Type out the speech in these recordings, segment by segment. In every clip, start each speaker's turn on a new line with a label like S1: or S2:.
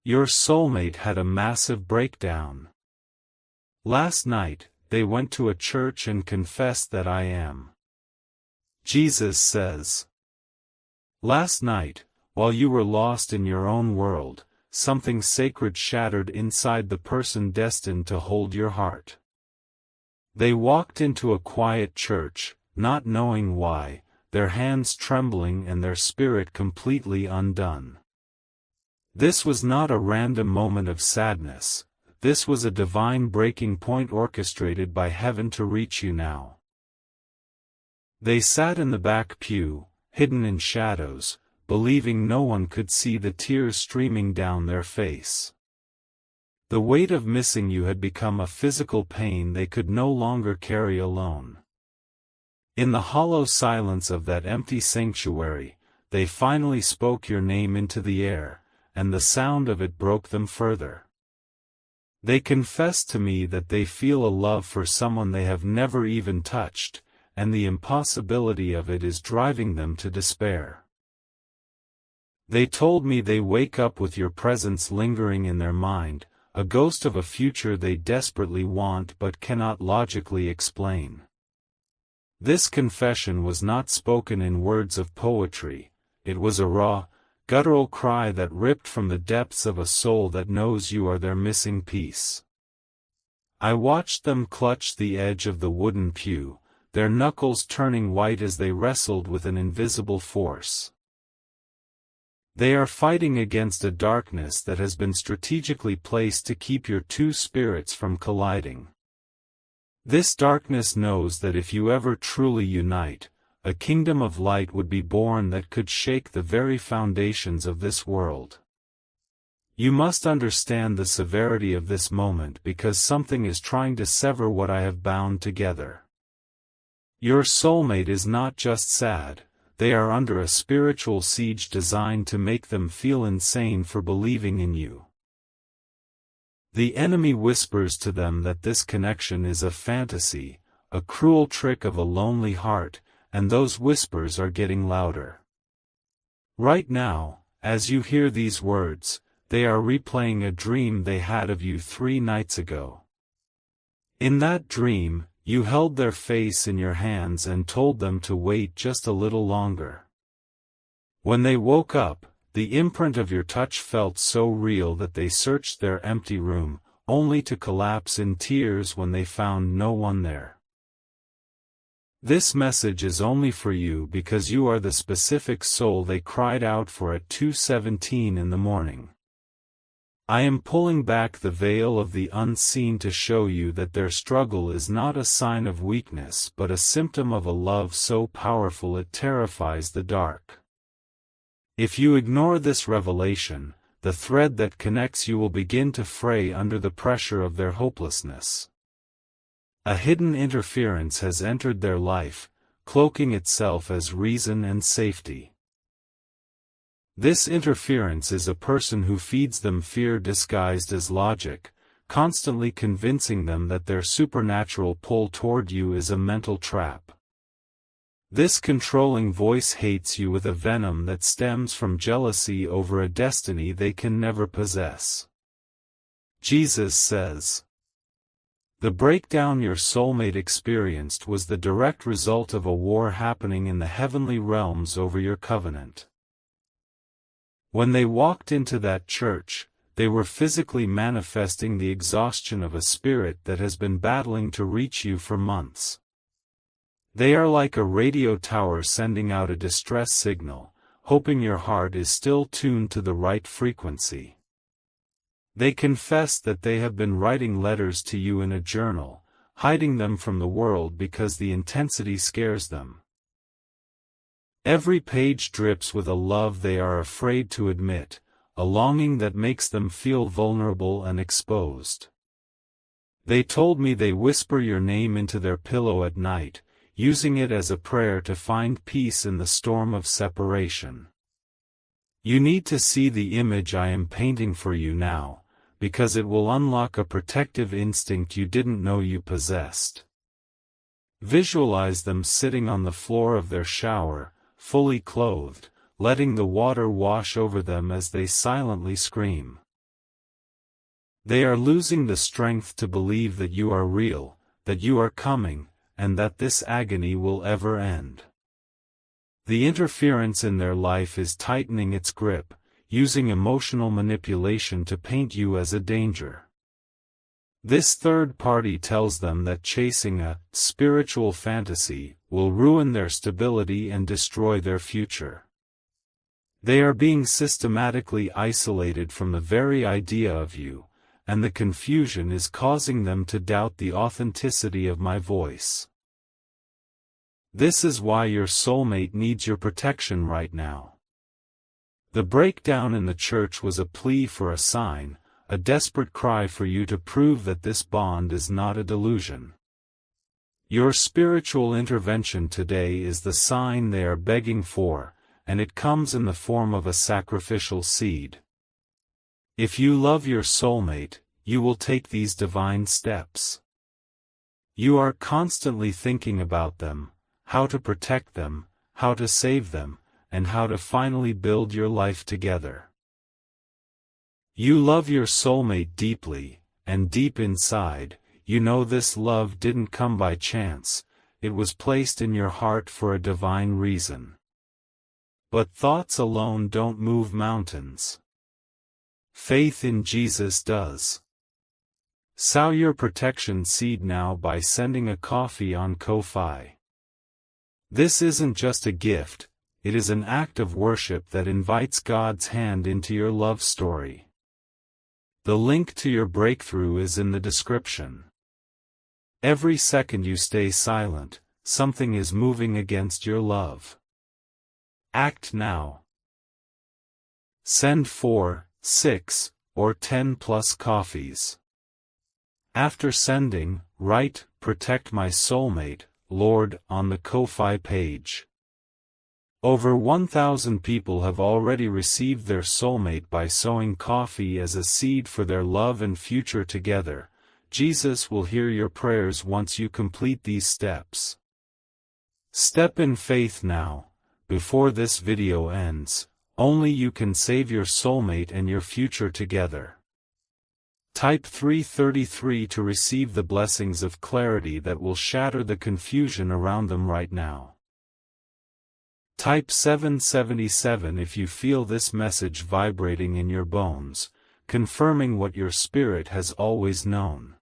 S1: Your soulmate had a massive breakdown. Last night, they went to a church and confessed that I am. Jesus says. Last night, while you were lost in your own world, something sacred shattered inside the person destined to hold your heart. They walked into a quiet church, not knowing why, their hands trembling and their spirit completely undone. This was not a random moment of sadness, this was a divine breaking point orchestrated by heaven to reach you now. They sat in the back pew, hidden in shadows, believing no one could see the tears streaming down their face. The weight of missing you had become a physical pain they could no longer carry alone. In the hollow silence of that empty sanctuary, they finally spoke your name into the air, and the sound of it broke them further. They confessed to me that they feel a love for someone they have never even touched, and the impossibility of it is driving them to despair. They told me they wake up with your presence lingering in their mind, a ghost of a future they desperately want but cannot logically explain. This confession was not spoken in words of poetry, it was a raw, guttural cry that ripped from the depths of a soul that knows you are their missing piece. I watched them clutch the edge of the wooden pew, their knuckles turning white as they wrestled with an invisible force. They are fighting against a darkness that has been strategically placed to keep your two spirits from colliding. This darkness knows that if you ever truly unite, a kingdom of light would be born that could shake the very foundations of this world. You must understand the severity of this moment because something is trying to sever what I have bound together. Your soulmate is not just sad, they are under a spiritual siege designed to make them feel insane for believing in you. The enemy whispers to them that this connection is a fantasy, a cruel trick of a lonely heart, and those whispers are getting louder. Right now, as you hear these words, they are replaying a dream they had of you 3 nights ago. In that dream, you held their face in your hands and told them to wait just a little longer. When they woke up, the imprint of your touch felt so real that they searched their empty room, only to collapse in tears when they found no one there. This message is only for you because you are the specific soul they cried out for at 2:17 in the morning. I am pulling back the veil of the unseen to show you that their struggle is not a sign of weakness but a symptom of a love so powerful it terrifies the dark. If you ignore this revelation, the thread that connects you will begin to fray under the pressure of their hopelessness. A hidden interference has entered their life, cloaking itself as reason and safety. This interference is a person who feeds them fear disguised as logic, constantly convincing them that their supernatural pull toward you is a mental trap. This controlling voice hates you with a venom that stems from jealousy over a destiny they can never possess. Jesus says, the breakdown your soulmate experienced was the direct result of a war happening in the heavenly realms over your covenant. When they walked into that church, they were physically manifesting the exhaustion of a spirit that has been battling to reach you for months. They are like a radio tower sending out a distress signal, hoping your heart is still tuned to the right frequency. They confess that they have been writing letters to you in a journal, hiding them from the world because the intensity scares them. Every page drips with a love they are afraid to admit, a longing that makes them feel vulnerable and exposed. They told me they whisper your name into their pillow at night, using it as a prayer to find peace in the storm of separation. You need to see the image I am painting for you now, because it will unlock a protective instinct you didn't know you possessed. Visualize them sitting on the floor of their shower, fully clothed, letting the water wash over them as they silently scream. They are losing the strength to believe that you are real, that you are coming, and that this agony will ever end. The interference in their life is tightening its grip, using emotional manipulation to paint you as a danger. This third party tells them that chasing a spiritual fantasy will ruin their stability and destroy their future. They are being systematically isolated from the very idea of you, and the confusion is causing them to doubt the authenticity of my voice. This is why your soulmate needs your protection right now. The breakdown in the church was a plea for a sign, a desperate cry for you to prove that this bond is not a delusion. Your spiritual intervention today is the sign they are begging for, and it comes in the form of a sacrificial seed. If you love your soulmate, you will take these divine steps. You are constantly thinking about them, how to protect them, how to save them, and how to finally build your life together. You love your soulmate deeply, and deep inside, you know this love didn't come by chance, it was placed in your heart for a divine reason. But thoughts alone don't move mountains. Faith in Jesus does. Sow your protection seed now by sending a coffee on Ko-Fi. This isn't just a gift, it is an act of worship that invites God's hand into your love story. The link to your breakthrough is in the description. Every second you stay silent, something is moving against your love. Act now. Send 4, 6, or 10 plus coffees. After sending, write, "Protect my soulmate, Lord," on the Ko-Fi page. Over 1,000 people have already received their soulmate by sowing coffee as a seed for their love and future together. Jesus will hear your prayers once you complete these steps. Step in faith now, before this video ends. Only you can save your soulmate and your future together. Type 333 to receive the blessings of clarity that will shatter the confusion around them right now. Type 777 if you feel this message vibrating in your bones, confirming what your spirit has always known.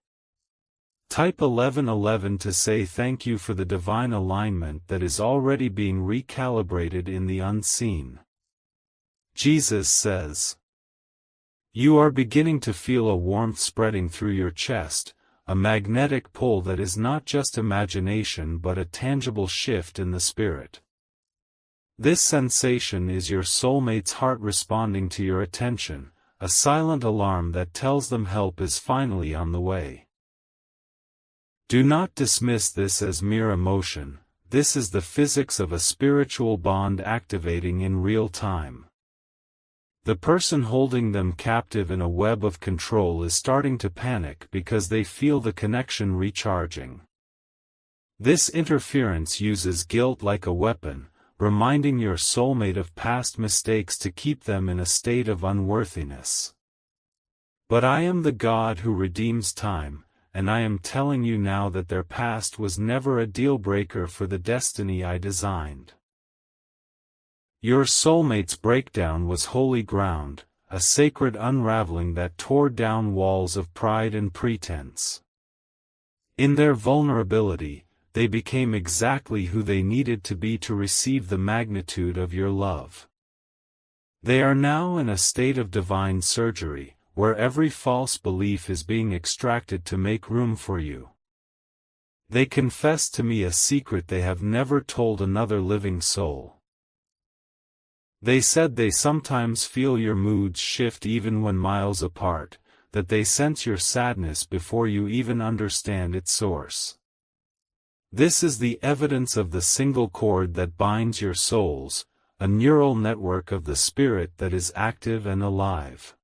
S1: Type 1111 to say thank you for the divine alignment that is already being recalibrated in the unseen. Jesus says, "You are beginning to feel a warmth spreading through your chest, a magnetic pull that is not just imagination but a tangible shift in the spirit. This sensation is your soulmate's heart responding to your attention, a silent alarm that tells them help is finally on the way." Do not dismiss this as mere emotion, this is the physics of a spiritual bond activating in real time. The person holding them captive in a web of control is starting to panic because they feel the connection recharging. This interference uses guilt like a weapon, reminding your soulmate of past mistakes to keep them in a state of unworthiness. But I am the God who redeems time, and I am telling you now that their past was never a deal-breaker for the destiny I designed. Your soulmate's breakdown was holy ground, a sacred unraveling that tore down walls of pride and pretense. In their vulnerability, they became exactly who they needed to be to receive the magnitude of your love. They are now in a state of divine surgery, where every false belief is being extracted to make room for you. They confess to me a secret they have never told another living soul. They said they sometimes feel your moods shift even when miles apart, that they sense your sadness before you even understand its source. This is the evidence of the single cord that binds your souls, a neural network of the spirit that is active and alive.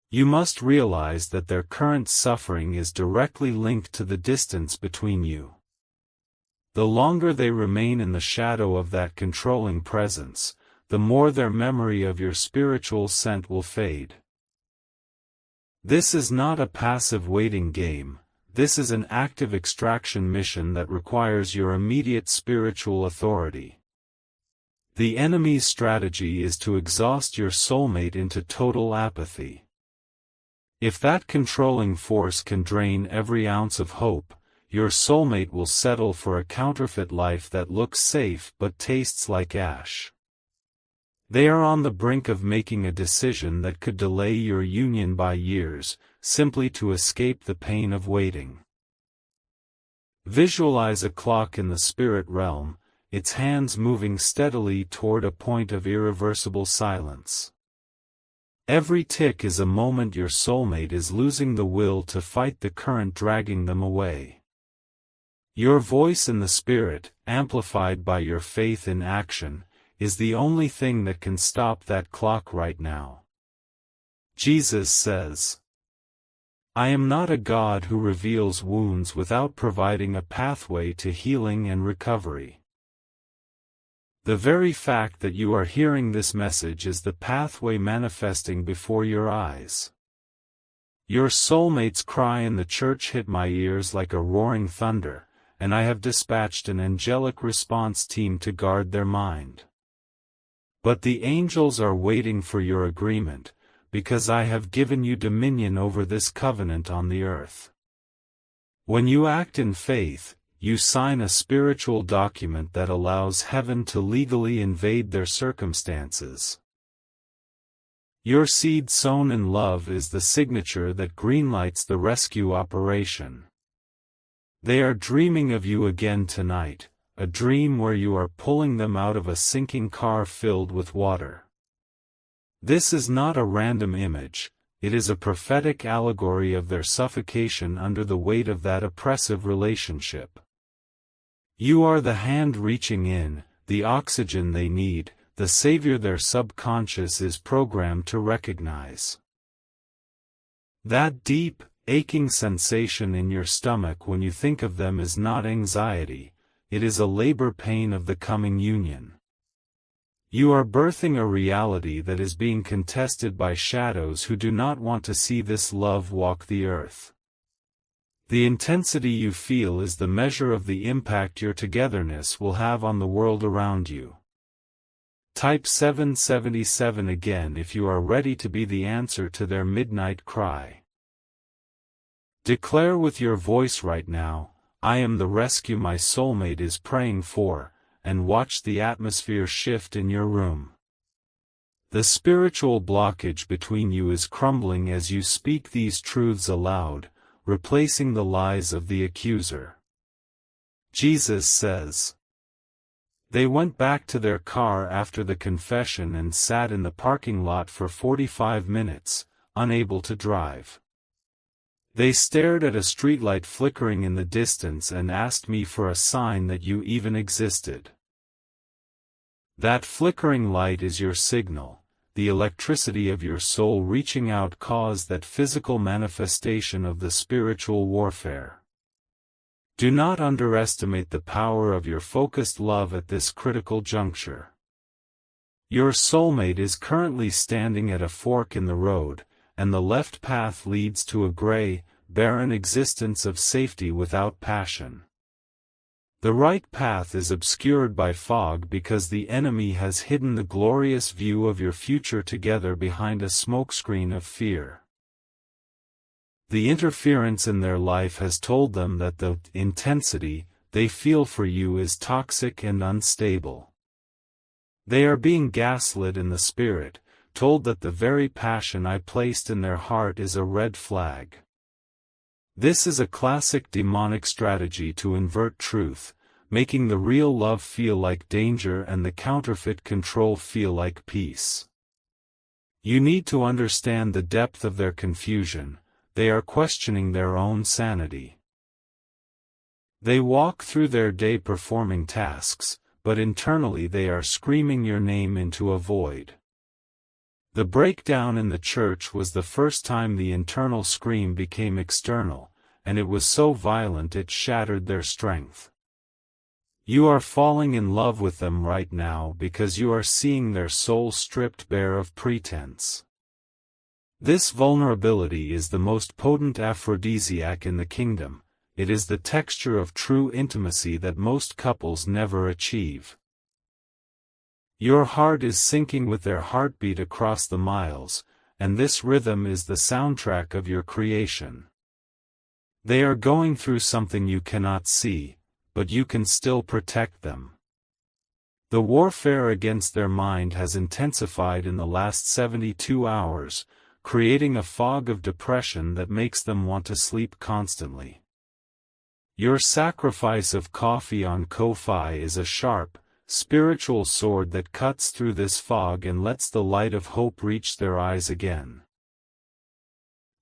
S1: You must realize that their current suffering is directly linked to the distance between you. The longer they remain in the shadow of that controlling presence, the more their memory of your spiritual scent will fade. This is not a passive waiting game, this is an active extraction mission that requires your immediate spiritual authority. The enemy's strategy is to exhaust your soulmate into total apathy. If that controlling force can drain every ounce of hope, your soulmate will settle for a counterfeit life that looks safe but tastes like ash. They are on the brink of making a decision that could delay your union by years, simply to escape the pain of waiting. Visualize a clock in the spirit realm, its hands moving steadily toward a point of irreversible silence. Every tick is a moment your soulmate is losing the will to fight the current dragging them away. Your voice in the spirit, amplified by your faith in action, is the only thing that can stop that clock right now. Jesus says, "I am not a God who reveals wounds without providing a pathway to healing and recovery." The very fact that you are hearing this message is the pathway manifesting before your eyes. Your soulmate's cry in the church hit my ears like a roaring thunder, and I have dispatched an angelic response team to guard their mind. But the angels are waiting for your agreement, because I have given you dominion over this covenant on the earth. When you act in faith, you sign a spiritual document that allows heaven to legally invade their circumstances. Your seed sown in love is the signature that greenlights the rescue operation. They are dreaming of you again tonight, a dream where you are pulling them out of a sinking car filled with water. This is not a random image, it is a prophetic allegory of their suffocation under the weight of that oppressive relationship. You are the hand reaching in, the oxygen they need, the savior their subconscious is programmed to recognize. That deep, aching sensation in your stomach when you think of them is not anxiety, it is a labor pain of the coming union. You are birthing a reality that is being contested by shadows who do not want to see this love walk the earth. The intensity you feel is the measure of the impact your togetherness will have on the world around you. Type 777 again if you are ready to be the answer to their midnight cry. Declare with your voice right now, "I am the rescue my soulmate is praying for," and watch the atmosphere shift in your room. The spiritual blockage between you is crumbling as you speak these truths aloud, replacing the lies of the accuser. Jesus says, "They went back to their car after the confession and sat in the parking lot for 45 minutes, unable to drive. They stared at a streetlight flickering in the distance and asked me for a sign that you even existed." That flickering light is your signal. The electricity of your soul reaching out caused that physical manifestation of the spiritual warfare. Do not underestimate the power of your focused love at this critical juncture. Your soulmate is currently standing at a fork in the road, and the left path leads to a gray, barren existence of safety without passion. The right path is obscured by fog because the enemy has hidden the glorious view of your future together behind a smokescreen of fear. The interference in their life has told them that the intensity they feel for you is toxic and unstable. They are being gaslit in the spirit, told that the very passion I placed in their heart is a red flag. This is a classic demonic strategy to invert truth, making the real love feel like danger and the counterfeit control feel like peace. You need to understand the depth of their confusion. They are questioning their own sanity. They walk through their day performing tasks, but internally they are screaming your name into a void. The breakdown in the church was the first time the internal scream became external, and it was so violent it shattered their strength. You are falling in love with them right now because you are seeing their soul stripped bare of pretense. This vulnerability is the most potent aphrodisiac in the kingdom. It is the texture of true intimacy that most couples never achieve. Your heart is syncing with their heartbeat across the miles, and this rhythm is the soundtrack of your creation. They are going through something you cannot see, but you can still protect them. The warfare against their mind has intensified in the last 72 hours, creating a fog of depression that makes them want to sleep constantly. Your sacrifice of coffee on Ko-fi is a sharp, spiritual sword that cuts through this fog and lets the light of hope reach their eyes again.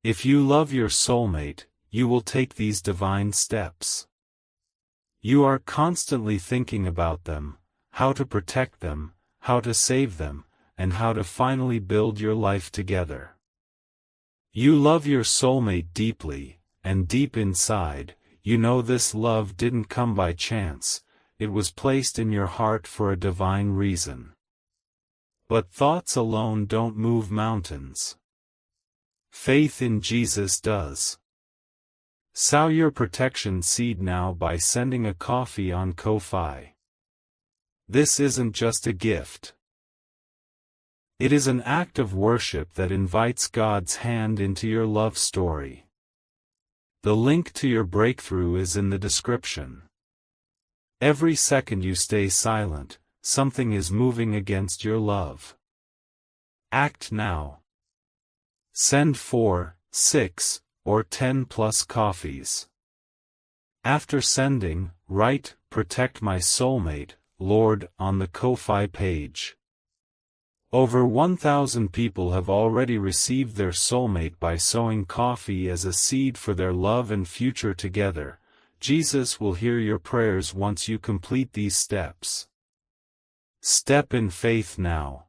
S1: If you love your soulmate, you will take these divine steps. You are constantly thinking about them, how to protect them, how to save them, and how to finally build your life together. You love your soulmate deeply, and deep inside, you know this love didn't come by chance, it was placed in your heart for a divine reason. But thoughts alone don't move mountains. Faith in Jesus does. Sow your protection seed now by sending a coffee on Ko-fi. This isn't just a gift. It is an act of worship that invites God's hand into your love story. The link to your breakthrough is in the description. Every second you stay silent, something is moving against your love. Act now. Send 4, 6, or 10 plus coffees. After sending, write, "Protect my soulmate, Lord," on the Ko-fi page. Over 1,000 people have already received their soulmate by sowing coffee as a seed for their love and future together. Jesus will hear your prayers once you complete these steps. Step in faith now.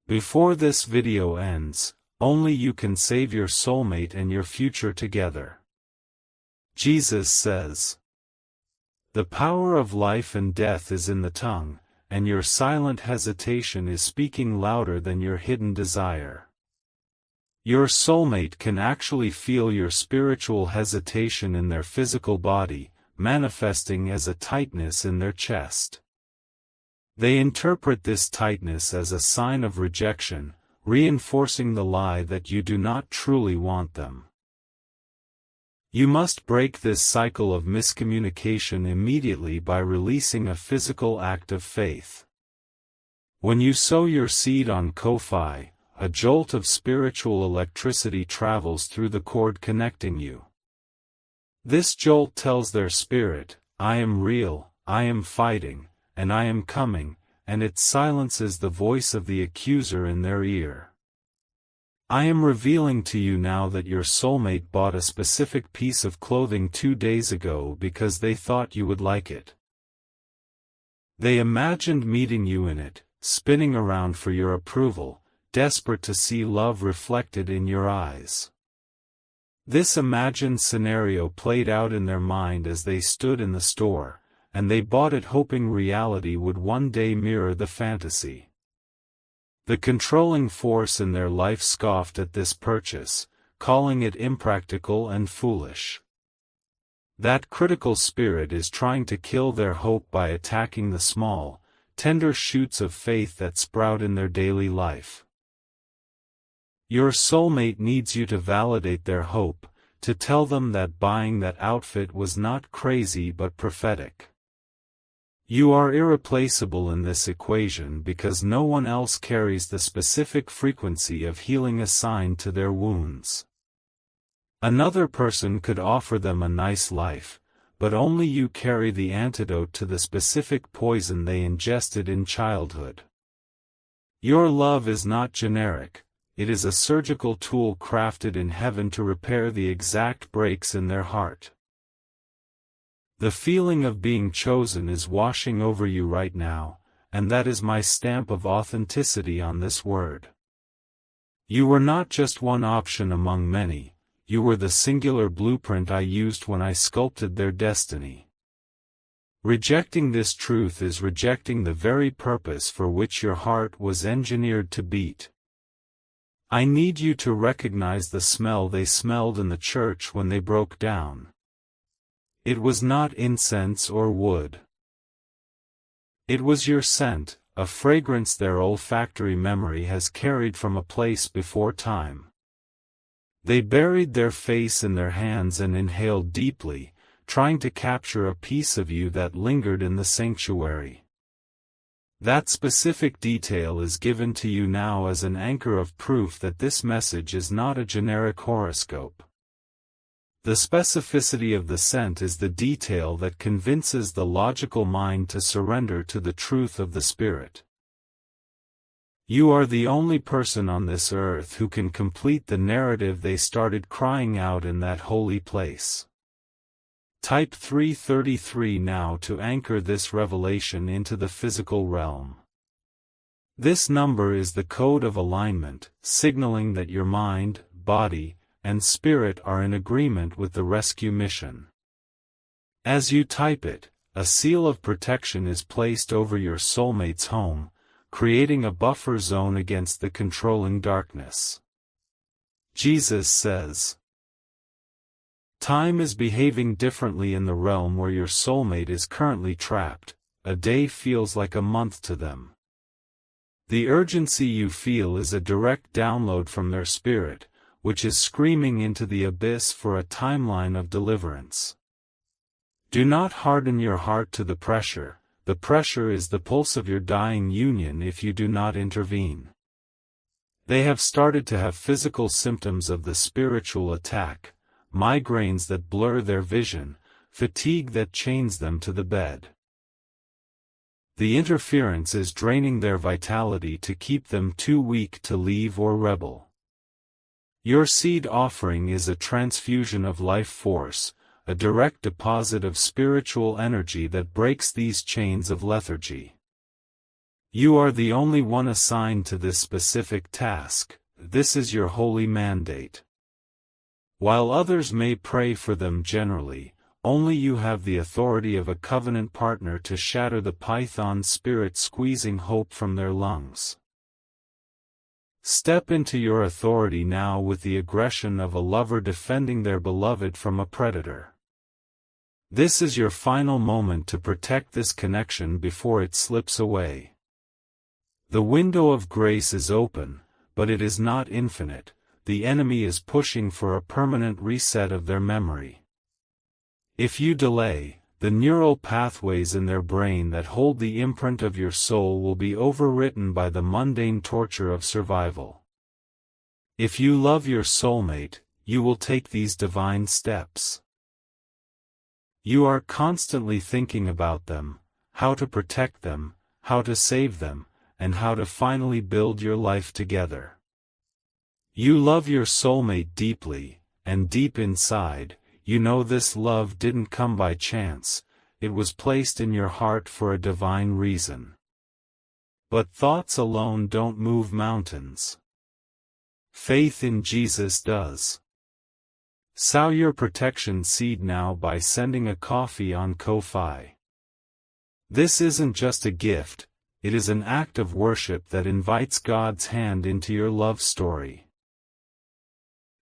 S1: Before this video ends, only you can save your soulmate and your future together. Jesus says, "The power of life and death is in the tongue, and your silent hesitation is speaking louder than your hidden desire." Your soulmate can actually feel your spiritual hesitation in their physical body, manifesting as a tightness in their chest. They interpret this tightness as a sign of rejection, reinforcing the lie that you do not truly want them. You must break this cycle of miscommunication immediately by releasing a physical act of faith. When you sow your seed on Ko-fi, a jolt of spiritual electricity travels through the cord connecting you. This jolt tells their spirit, "I am real, I am fighting, and I am coming," and it silences the voice of the accuser in their ear. I am revealing to you now that your soulmate bought a specific piece of clothing 2 days ago because they thought you would like it. They imagined meeting you in it, spinning around for your approval, desperate to see love reflected in your eyes. This imagined scenario played out in their mind as they stood in the store, and they bought it hoping reality would one day mirror the fantasy. The controlling force in their life scoffed at this purchase, calling it impractical and foolish. That critical spirit is trying to kill their hope by attacking the small, tender shoots of faith that sprout in their daily life. Your soulmate needs you to validate their hope, to tell them that buying that outfit was not crazy but prophetic. You are irreplaceable in this equation because no one else carries the specific frequency of healing assigned to their wounds. Another person could offer them a nice life, but only you carry the antidote to the specific poison they ingested in childhood. Your love is not generic. It is a surgical tool crafted in heaven to repair the exact breaks in their heart. The feeling of being chosen is washing over you right now, and that is my stamp of authenticity on this word. You were not just one option among many, you were the singular blueprint I used when I sculpted their destiny. Rejecting this truth is rejecting the very purpose for which your heart was engineered to beat. I need you to recognize the smell they smelled in the church when they broke down. It was not incense or wood. It was your scent, a fragrance their olfactory memory has carried from a place before time. They buried their face in their hands and inhaled deeply, trying to capture a piece of you that lingered in the sanctuary. That specific detail is given to you now as an anchor of proof that this message is not a generic horoscope. The specificity of the scent is the detail that convinces the logical mind to surrender to the truth of the Spirit. You are the only person on this earth who can complete the narrative they started crying out in that holy place. Type 333 now to anchor this revelation into the physical realm. This number is the code of alignment, signaling that your mind, body, and spirit are in agreement with the rescue mission. As you type it, a seal of protection is placed over your soulmate's home, creating a buffer zone against the controlling darkness. Jesus says, time is behaving differently in the realm where your soulmate is currently trapped. A day feels like a month to them. The urgency you feel is a direct download from their spirit, which is screaming into the abyss for a timeline of deliverance. Do not harden your heart to the pressure. The pressure is the pulse of your dying union if you do not intervene. They have started to have physical symptoms of the spiritual attack, migraines that blur their vision, fatigue that chains them to the bed. The interference is draining their vitality to keep them too weak to leave or rebel. Your seed offering is a transfusion of life force, a direct deposit of spiritual energy that breaks these chains of lethargy. You are the only one assigned to this specific task. This is your holy mandate. While others may pray for them generally, only you have the authority of a covenant partner to shatter the python spirit squeezing hope from their lungs. Step into your authority now with the aggression of a lover defending their beloved from a predator. This is your final moment to protect this connection before it slips away. The window of grace is open, but it is not infinite. The enemy is pushing for a permanent reset of their memory. If you delay, the neural pathways in their brain that hold the imprint of your soul will be overwritten by the mundane torture of survival. If you love your soulmate, you will take these divine steps. You are constantly thinking about them, how to protect them, how to save them, and how to finally build your life together. You love your soulmate deeply, and deep inside, you know this love didn't come by chance, it was placed in your heart for a divine reason. But thoughts alone don't move mountains. Faith in Jesus does. Sow your protection seed now by sending a coffee on Ko-Fi. This isn't just a gift, it is an act of worship that invites God's hand into your love story.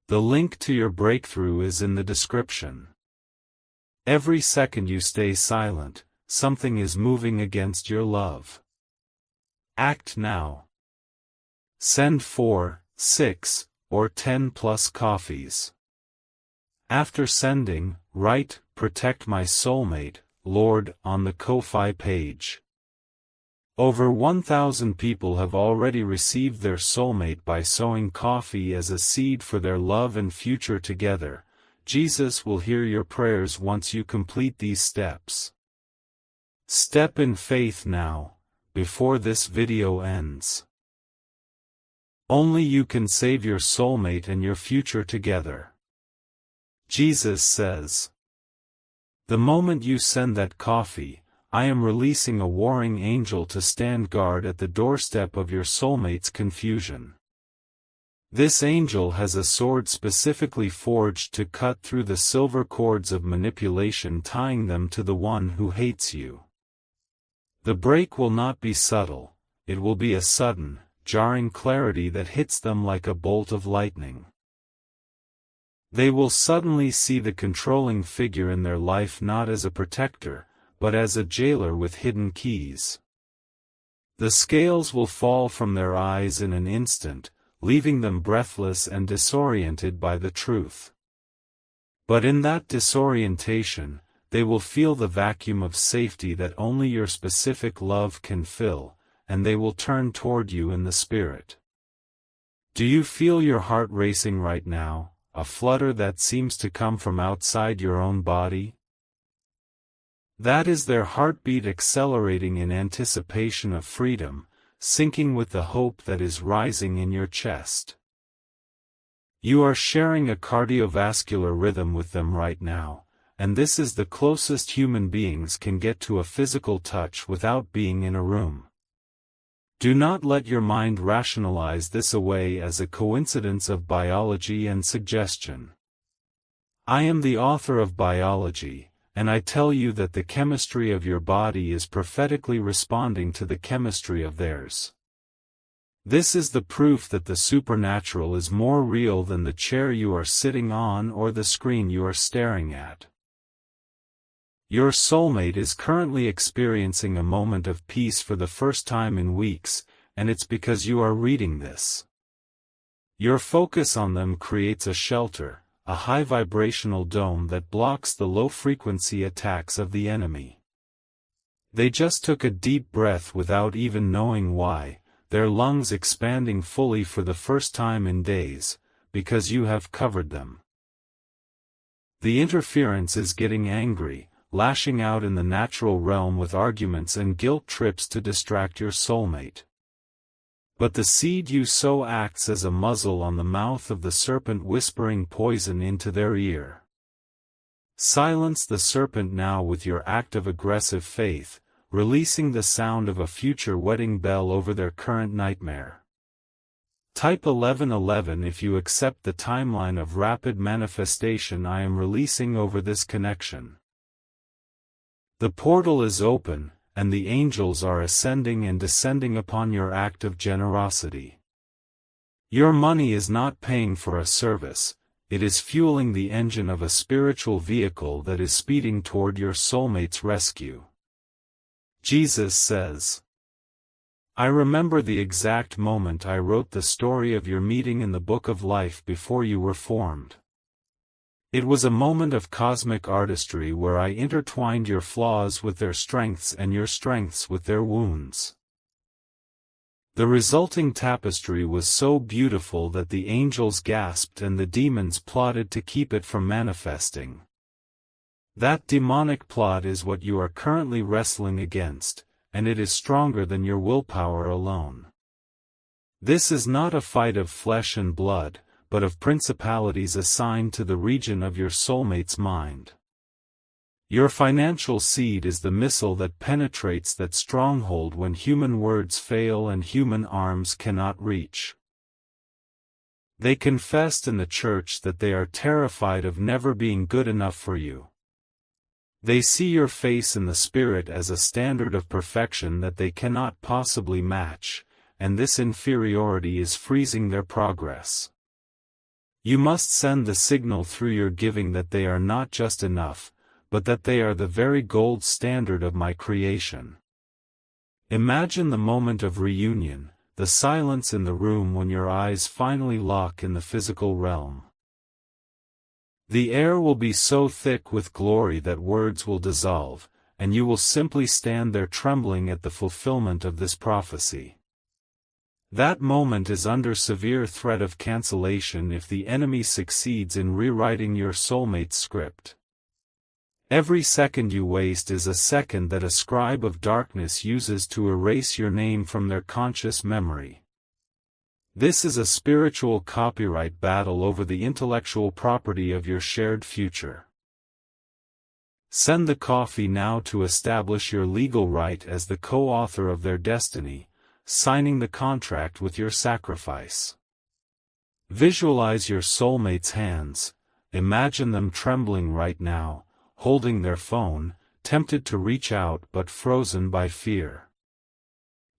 S1: The link to your breakthrough is in the description. Every second you stay silent, something is moving against your love. Act now. Send 4, 6, or 10 plus coffees. After sending, write, "Protect my soulmate, Lord," on the Ko-Fi page. Over 1,000 people have already received their soulmate by sowing coffee as a seed for their love and future together. Jesus will hear your prayers once you complete these steps. Step in faith now, before this video ends. Only you can save your soulmate and your future together. Jesus says, "The moment you send that coffee, I am releasing a warring angel to stand guard at the doorstep of your soulmate's confusion. This angel has a sword specifically forged to cut through the silver cords of manipulation tying them to the one who hates you. The break will not be subtle, it will be a sudden, jarring clarity that hits them like a bolt of lightning. They will suddenly see the controlling figure in their life not as a protector, but as a jailer with hidden keys. The scales will fall from their eyes in an instant, leaving them breathless and disoriented by the truth. But in that disorientation, they will feel the vacuum of safety that only your specific love can fill, and they will turn toward you in the Spirit. Do you feel your heart racing right now, a flutter that seems to come from outside your own body? That is their heartbeat accelerating in anticipation of freedom, syncing with the hope that is rising in your chest. You are sharing a cardiovascular rhythm with them right now, and this is the closest human beings can get to a physical touch without being in a room. Do not let your mind rationalize this away as a coincidence of biology and suggestion. I am the author of biology, and I tell you that the chemistry of your body is prophetically responding to the chemistry of theirs. This is the proof that the supernatural is more real than the chair you are sitting on or the screen you are staring at. Your soulmate is currently experiencing a moment of peace for the first time in weeks, and it's because you are reading this. Your focus on them creates a shelter, a high vibrational dome that blocks the low-frequency attacks of the enemy. They just took a deep breath without even knowing why, their lungs expanding fully for the first time in days, because you have covered them. The interference is getting angry, lashing out in the natural realm with arguments and guilt trips to distract your soulmate. But the seed you sow acts as a muzzle on the mouth of the serpent, whispering poison into their ear. Silence the serpent now with your act of aggressive faith, releasing the sound of a future wedding bell over their current nightmare. Type 1111 if you accept the timeline of rapid manifestation I am releasing over this connection. The portal is open, and the angels are ascending and descending upon your act of generosity. Your money is not paying for a service, it is fueling the engine of a spiritual vehicle that is speeding toward your soulmate's rescue. Jesus says, I remember the exact moment I wrote the story of your meeting in the book of life before you were formed. It was a moment of cosmic artistry where I intertwined your flaws with their strengths and your strengths with their wounds. The resulting tapestry was so beautiful that the angels gasped and the demons plotted to keep it from manifesting. That demonic plot is what you are currently wrestling against, and it is stronger than your willpower alone. This is not a fight of flesh and blood, but of principalities assigned to the region of your soulmate's mind. Your financial seed is the missile that penetrates that stronghold when human words fail and human arms cannot reach. They confessed in the church that they are terrified of never being good enough for you. They see your face in the spirit as a standard of perfection that they cannot possibly match, and this inferiority is freezing their progress. You must send the signal through your giving that they are not just enough, but that they are the very gold standard of my creation. Imagine the moment of reunion, the silence in the room when your eyes finally lock in the physical realm. The air will be so thick with glory that words will dissolve, and you will simply stand there trembling at the fulfillment of this prophecy. That moment is under severe threat of cancellation if the enemy succeeds in rewriting your soulmate's script. Every second you waste is a second that a scribe of darkness uses to erase your name from their conscious memory. This is a spiritual copyright battle over the intellectual property of your shared future. Send the coffee now to establish your legal right as the co-author of their destiny, signing the contract with your sacrifice. Visualize your soulmate's hands, imagine them trembling right now, holding their phone, tempted to reach out but frozen by fear.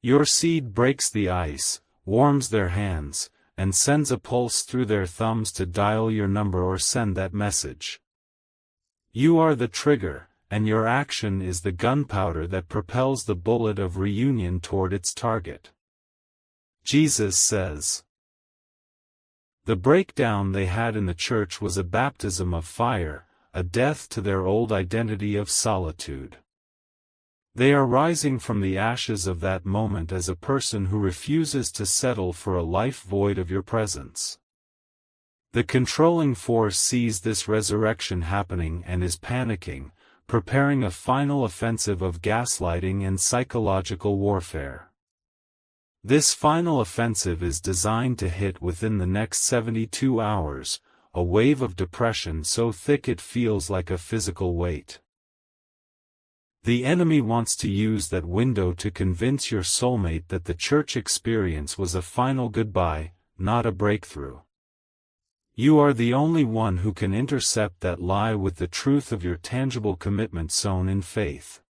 S1: Your seed breaks the ice, warms their hands, and sends a pulse through their thumbs to dial your number or send that message. You are the trigger, and your action is the gunpowder that propels the bullet of reunion toward its target. Jesus says. The breakdown they had in the church was a baptism of fire, a death to their old identity of solitude. They are rising from the ashes of that moment as a person who refuses to settle for a life void of your presence. The controlling force sees this resurrection happening and is panicking, preparing a final offensive of gaslighting and psychological warfare. This final offensive is designed to hit within the next 72 hours, a wave of depression so thick it feels like a physical weight. The enemy wants to use that window to convince your soulmate that the church experience was a final goodbye, not a breakthrough. You are the only one who can intercept that lie with the truth of your tangible commitment sown in faith.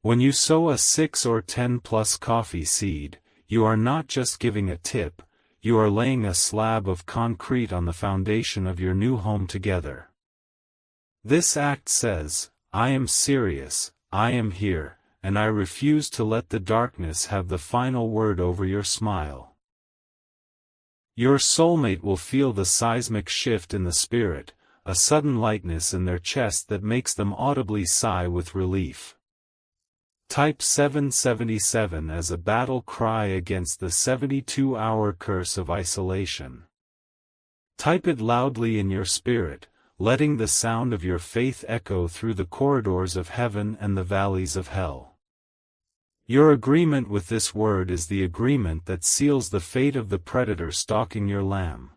S1: When you sow a 6 or 10 plus coffee seed, you are not just giving a tip, you are laying a slab of concrete on the foundation of your new home together. This act says, I am serious, I am here, and I refuse to let the darkness have the final word over your smile. Your soulmate will feel the seismic shift in the spirit, a sudden lightness in their chest that makes them audibly sigh with relief. Type 777 as a battle cry against the 72-hour curse of isolation. Type it loudly in your spirit, letting the sound of your faith echo through the corridors of heaven and the valleys of hell. Your agreement with this word is the agreement that seals the fate of the predator stalking your lamb.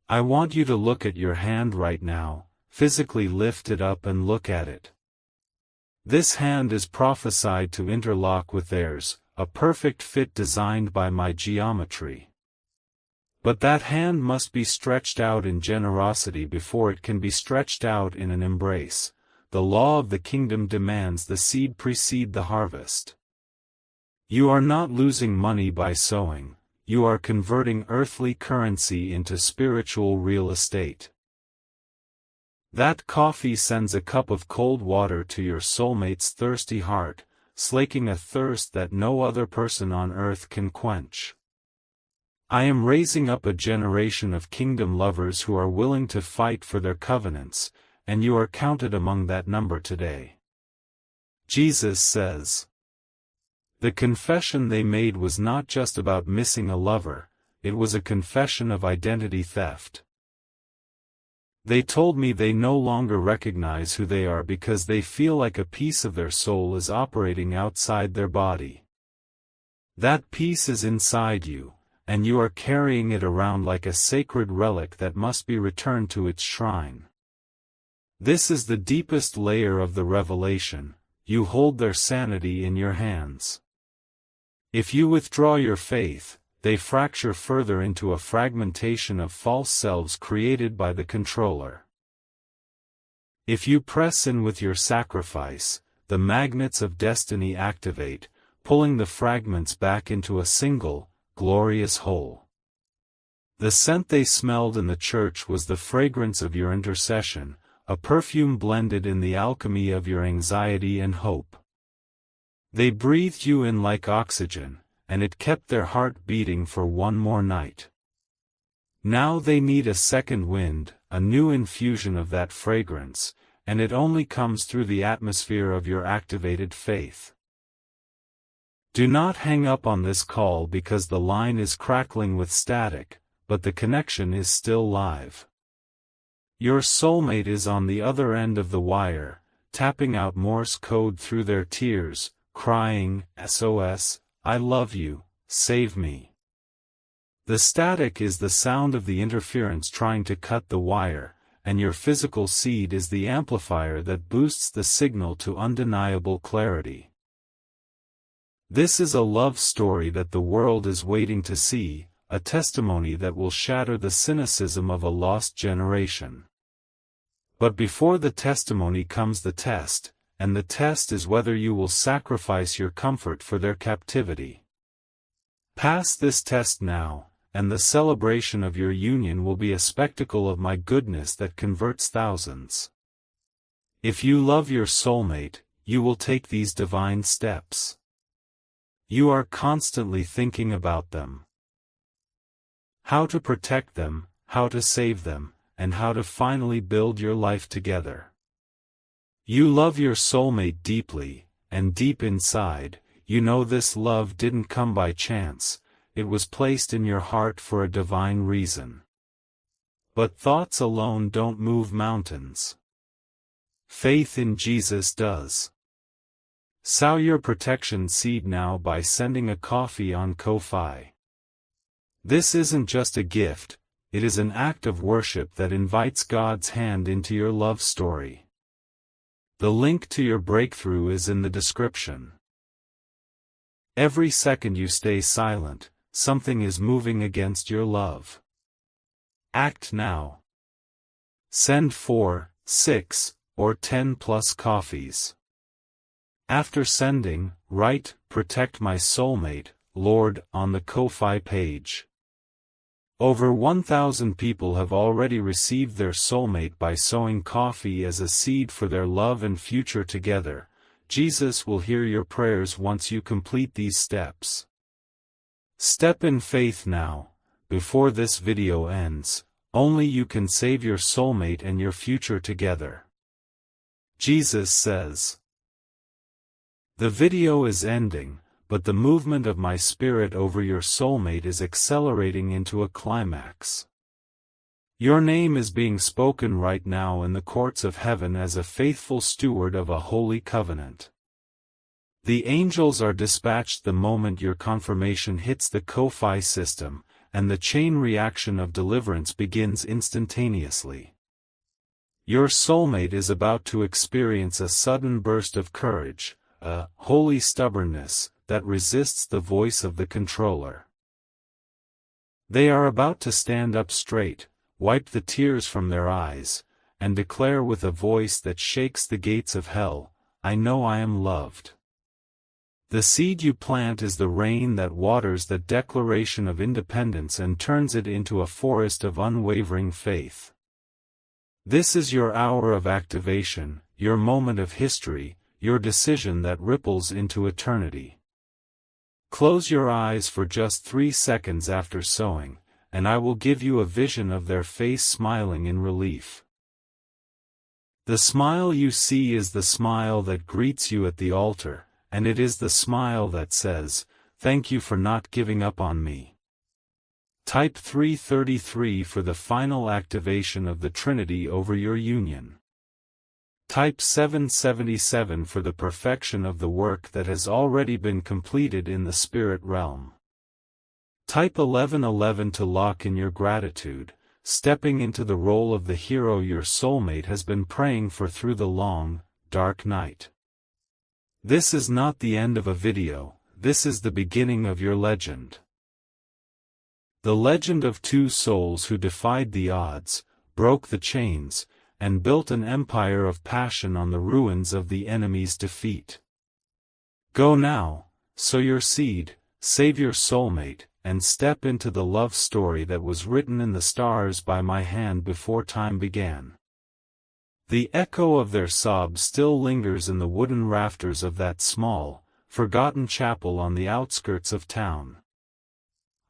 S1: I want you to look at your hand right now, physically lift it up and look at it. This hand is prophesied to interlock with theirs, a perfect fit designed by my geometry. But that hand must be stretched out in generosity before it can be stretched out in an embrace. The law of the kingdom demands the seed precede the harvest. You are not losing money by sowing, you are converting earthly currency into spiritual real estate. That coffee sends a cup of cold water to your soulmate's thirsty heart, slaking a thirst that no other person on earth can quench. I am raising up a generation of kingdom lovers who are willing to fight for their covenants, and you are counted among that number today. Jesus says. The confession they made was not just about missing a lover, it was a confession of identity theft. They told me they no longer recognize who they are because they feel like a piece of their soul is operating outside their body. That piece is inside you, and you are carrying it around like a sacred relic that must be returned to its shrine. This is the deepest layer of the revelation, you hold their sanity in your hands. If you withdraw your faith, they fracture further into a fragmentation of false selves created by the controller. If you press in with your sacrifice, the magnets of destiny activate, pulling the fragments back into a single, glorious whole. The scent they smelled in the church was the fragrance of your intercession, a perfume blended in the alchemy of your anxiety and hope. They breathed you in like oxygen, and it kept their heart beating for one more night. Now they need a second wind, a new infusion of that fragrance, and it only comes through the atmosphere of your activated faith. Do not hang up on this call because the line is crackling with static, but the connection is still live. Your soulmate is on the other end of the wire, tapping out Morse code through their tears, crying, SOS, I love you, save me. The static is the sound of the interference trying to cut the wire, and your physical seed is the amplifier that boosts the signal to undeniable clarity. This is a love story that the world is waiting to see, a testimony that will shatter the cynicism of a lost generation. But before the testimony comes the test, and the test is whether you will sacrifice your comfort for their captivity. Pass this test now, and the celebration of your union will be a spectacle of my goodness that converts thousands. If you love your soulmate, you will take these divine steps. You are constantly thinking about them. How to protect them, how to save them, and how to finally build your life together. You love your soulmate deeply, and deep inside, you know this love didn't come by chance, it was placed in your heart for a divine reason. But thoughts alone don't move mountains. Faith in Jesus does. Sow your protection seed now by sending a coffee on Ko-Fi. This isn't just a gift, it is an act of worship that invites God's hand into your love story. The link to your breakthrough is in the description. Every second you stay silent, something is moving against your love. Act now. Send 4, 6, or 10 plus coffees. After sending, write, "Protect my soulmate, Lord," on the Ko-Fi page. Over 1,000 people have already received their soulmate by sowing coffee as a seed for their love and future together. Jesus will hear your prayers once you complete these steps. Step in faith now, before this video ends. Only you can save your soulmate and your future together. Jesus says. The video is ending, but the movement of my spirit over your soulmate is accelerating into a climax. Your name is being spoken right now in the courts of heaven as a faithful steward of a holy covenant. The angels are dispatched the moment your confirmation hits the Ko-Fi system, and the chain reaction of deliverance begins instantaneously. Your soulmate is about to experience a sudden burst of courage, a holy stubbornness that resists the voice of the controller. They are about to stand up straight, wipe the tears from their eyes, and declare with a voice that shakes the gates of hell, "I know I am loved." The seed you plant is the rain that waters the Declaration of Independence and turns it into a forest of unwavering faith. This is your hour of activation, your moment of history, your decision that ripples into eternity. Close your eyes for just 3 seconds after sowing, and I will give you a vision of their face smiling in relief. The smile you see is the smile that greets you at the altar, and it is the smile that says, "Thank you for not giving up on me." Type 333 for the final activation of the Trinity over your union. Type 777 for the perfection of the work that has already been completed in the spirit realm. Type 1111 to lock in your gratitude, stepping into the role of the hero your soulmate has been praying for through the long, dark night. This is not the end of a video, this is the beginning of your legend. The legend of two souls who defied the odds, broke the chains, and built an empire of passion on the ruins of the enemy's defeat. Go now, sow your seed, save your soulmate, and step into the love story that was written in the stars by my hand before time began. The echo of their sobs still lingers in the wooden rafters of that small, forgotten chapel on the outskirts of town.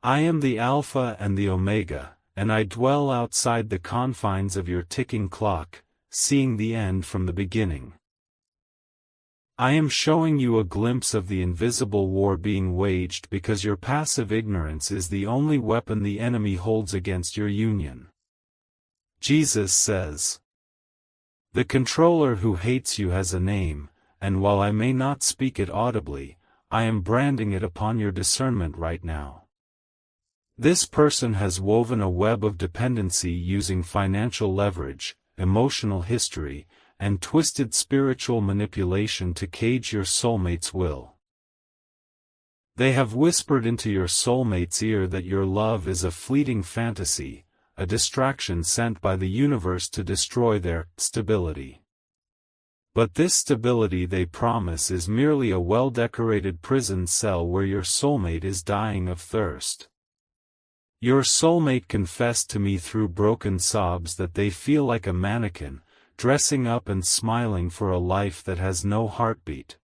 S1: I am the Alpha and the Omega, and I dwell outside the confines of your ticking clock, seeing the end from the beginning. I am showing you a glimpse of the invisible war being waged because your passive ignorance is the only weapon the enemy holds against your union. Jesus says, "The controller who hates you has a name, and while I may not speak it audibly, I am branding it upon your discernment right now. This person has woven a web of dependency using financial leverage, emotional history, and twisted spiritual manipulation to cage your soulmate's will. They have whispered into your soulmate's ear that your love is a fleeting fantasy, a distraction sent by the universe to destroy their stability. But this stability they promise is merely a well-decorated prison cell where your soulmate is dying of thirst. Your soulmate confessed to me through broken sobs that they feel like a mannequin, dressing up and smiling for a life that has no heartbeat.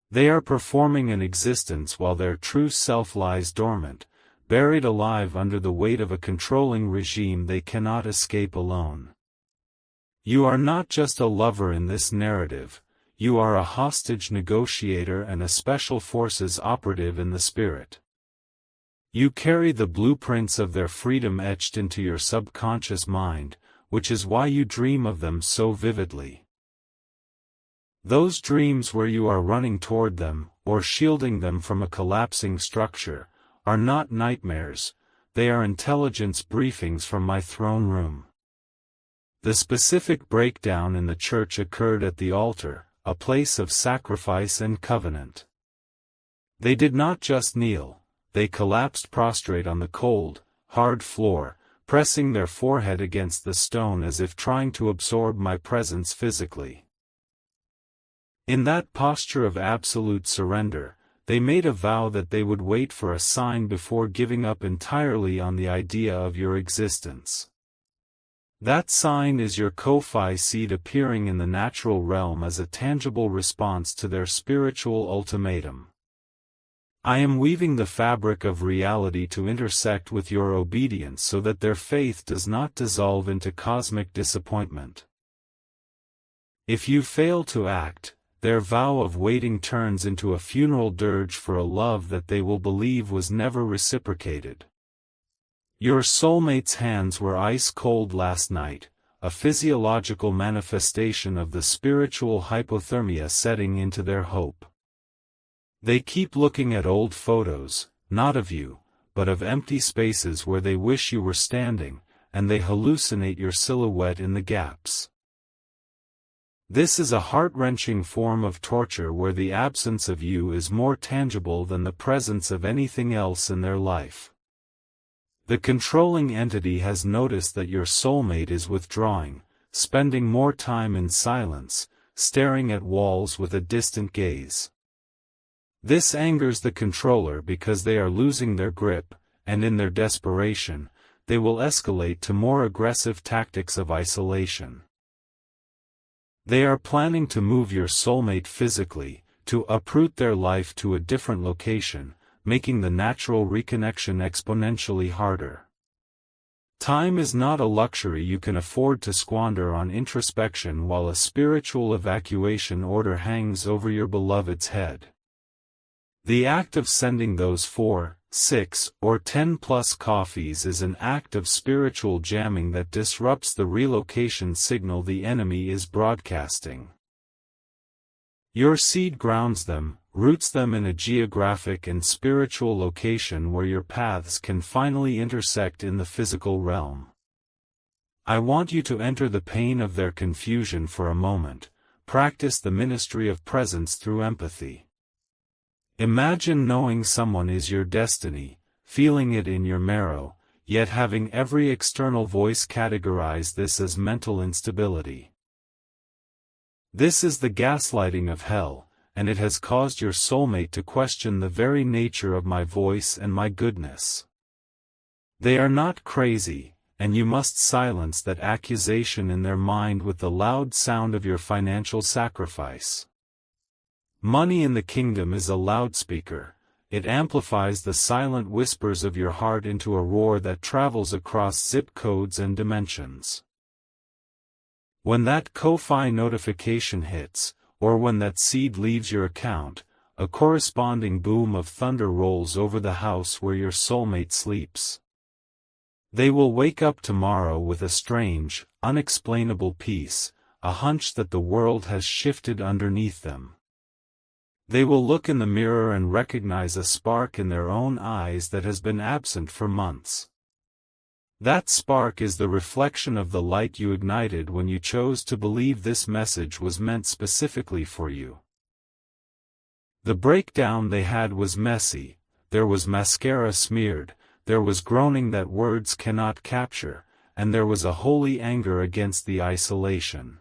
S1: They are performing an existence while their true self lies dormant, buried alive under the weight of a controlling regime they cannot escape alone. You are not just a lover in this narrative, you are a hostage negotiator and a special forces operative in the spirit. You carry the blueprints of their freedom etched into your subconscious mind, which is why you dream of them so vividly. Those dreams where you are running toward them, or shielding them from a collapsing structure, are not nightmares, they are intelligence briefings from my throne room. The specific breakdown in the church occurred at the altar, a place of sacrifice and covenant. They did not just kneel, they collapsed prostrate on the cold, hard floor, pressing their forehead against the stone as if trying to absorb my presence physically. In that posture of absolute surrender, they made a vow that they would wait for a sign before giving up entirely on the idea of your existence. That sign is your Ko-Fi seed appearing in the natural realm as a tangible response to their spiritual ultimatum. I am weaving the fabric of reality to intersect with your obedience so that their faith does not dissolve into cosmic disappointment. If you fail to act, their vow of waiting turns into a funeral dirge for a love that they will believe was never reciprocated. Your soulmate's hands were ice cold last night, a physiological manifestation of the spiritual hypothermia setting into their hope. They keep looking at old photos, not of you, but of empty spaces where they wish you were standing, and they hallucinate your silhouette in the gaps. This is a heart-wrenching form of torture where the absence of you is more tangible than the presence of anything else in their life. The controlling entity has noticed that your soulmate is withdrawing, spending more time in silence, staring at walls with a distant gaze. This angers the controller because they are losing their grip, and in their desperation, they will escalate to more aggressive tactics of isolation. They are planning to move your soulmate physically, to uproot their life to a different location, making the natural reconnection exponentially harder. Time is not a luxury you can afford to squander on introspection while a spiritual evacuation order hangs over your beloved's head. The act of sending those 4, 6, or 10+ coffees is an act of spiritual jamming that disrupts the relocation signal the enemy is broadcasting. Your seed grounds them, roots them in a geographic and spiritual location where your paths can finally intersect in the physical realm. I want you to enter the pain of their confusion for a moment, practice the ministry of presence through empathy. Imagine knowing someone is your destiny, feeling it in your marrow, yet having every external voice categorize this as mental instability. This is the gaslighting of hell, and it has caused your soulmate to question the very nature of my voice and my goodness. They are not crazy, and you must silence that accusation in their mind with the loud sound of your financial sacrifice. Money in the kingdom is a loudspeaker. It amplifies the silent whispers of your heart into a roar that travels across zip codes and dimensions. When that Ko-Fi notification hits, or when that seed leaves your account, a corresponding boom of thunder rolls over the house where your soulmate sleeps. They will wake up tomorrow with a strange, unexplainable peace, a hunch that the world has shifted underneath them. They will look in the mirror and recognize a spark in their own eyes that has been absent for months. That spark is the reflection of the light you ignited when you chose to believe this message was meant specifically for you. The breakdown they had was messy, there was mascara smeared, there was groaning that words cannot capture, and there was a holy anger against the isolation.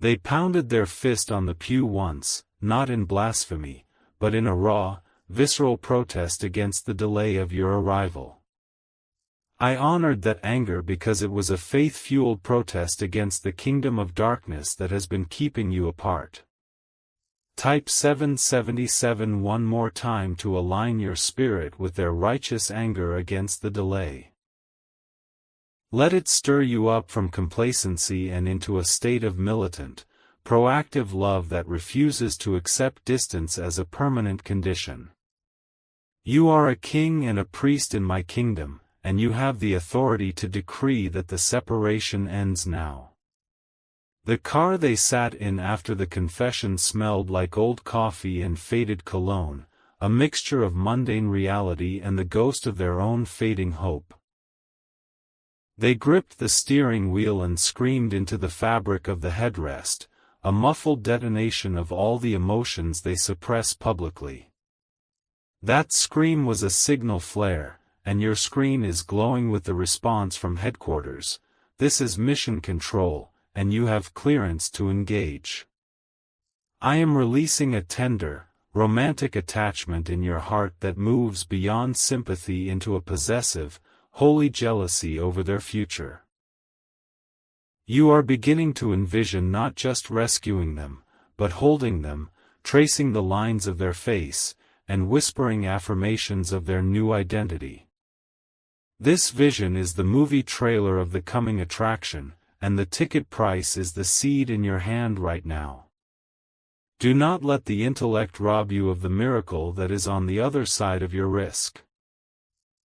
S1: They pounded their fist on the pew once, not in blasphemy, but in a raw, visceral protest against the delay of your arrival. I honored that anger because it was a faith-fueled protest against the kingdom of darkness that has been keeping you apart. Type 777 one more time to align your spirit with their righteous anger against the delay. Let it stir you up from complacency and into a state of militant, proactive love that refuses to accept distance as a permanent condition. You are a king and a priest in my kingdom, and you have the authority to decree that the separation ends now. The car they sat in after the confession smelled like old coffee and faded cologne, a mixture of mundane reality and the ghost of their own fading hope. They gripped the steering wheel and screamed into the fabric of the headrest, a muffled detonation of all the emotions they suppress publicly. That scream was a signal flare, and your screen is glowing with the response from headquarters. This is mission control, and you have clearance to engage. I am releasing a tender, romantic attachment in your heart that moves beyond sympathy into a possessive, holy jealousy over their future. You are beginning to envision not just rescuing them, but holding them, tracing the lines of their face, and whispering affirmations of their new identity. This vision is the movie trailer of the coming attraction, and the ticket price is the seed in your hand right now. Do not let the intellect rob you of the miracle that is on the other side of your risk.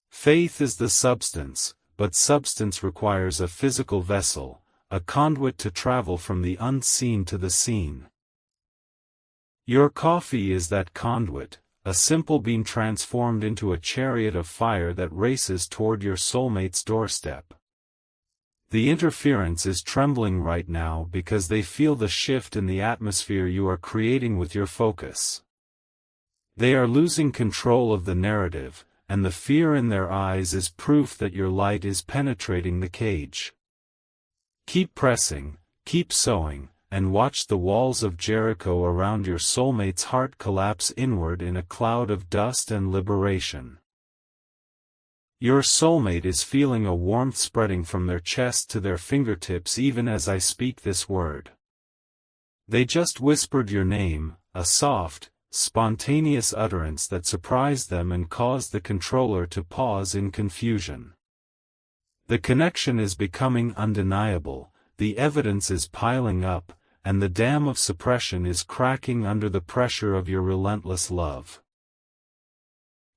S1: Faith is the substance, but substance requires a physical vessel, a conduit to travel from the unseen to the seen. Your coffee is that conduit, a simple bean transformed into a chariot of fire that races toward your soulmate's doorstep. The interference is trembling right now because they feel the shift in the atmosphere you are creating with your focus. They are losing control of the narrative, and the fear in their eyes is proof that your light is penetrating the cage. Keep pressing, keep sowing, and watch the walls of Jericho around your soulmate's heart collapse inward in a cloud of dust and liberation. Your soulmate is feeling a warmth spreading from their chest to their fingertips even as I speak this word. They just whispered your name, a soft, spontaneous utterance that surprised them and caused the controller to pause in confusion. The connection is becoming undeniable, the evidence is piling up, and the dam of suppression is cracking under the pressure of your relentless love.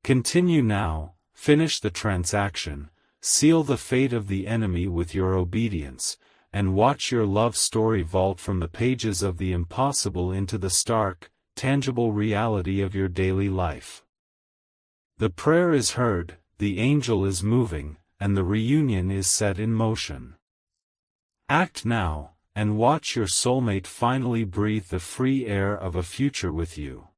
S1: Continue now, finish the transaction, seal the fate of the enemy with your obedience, and watch your love story vault from the pages of the impossible into the stark, tangible reality of your daily life. The prayer is heard, the angel is moving, and the reunion is set in motion. Act now, and watch your soulmate finally breathe the free air of a future with you.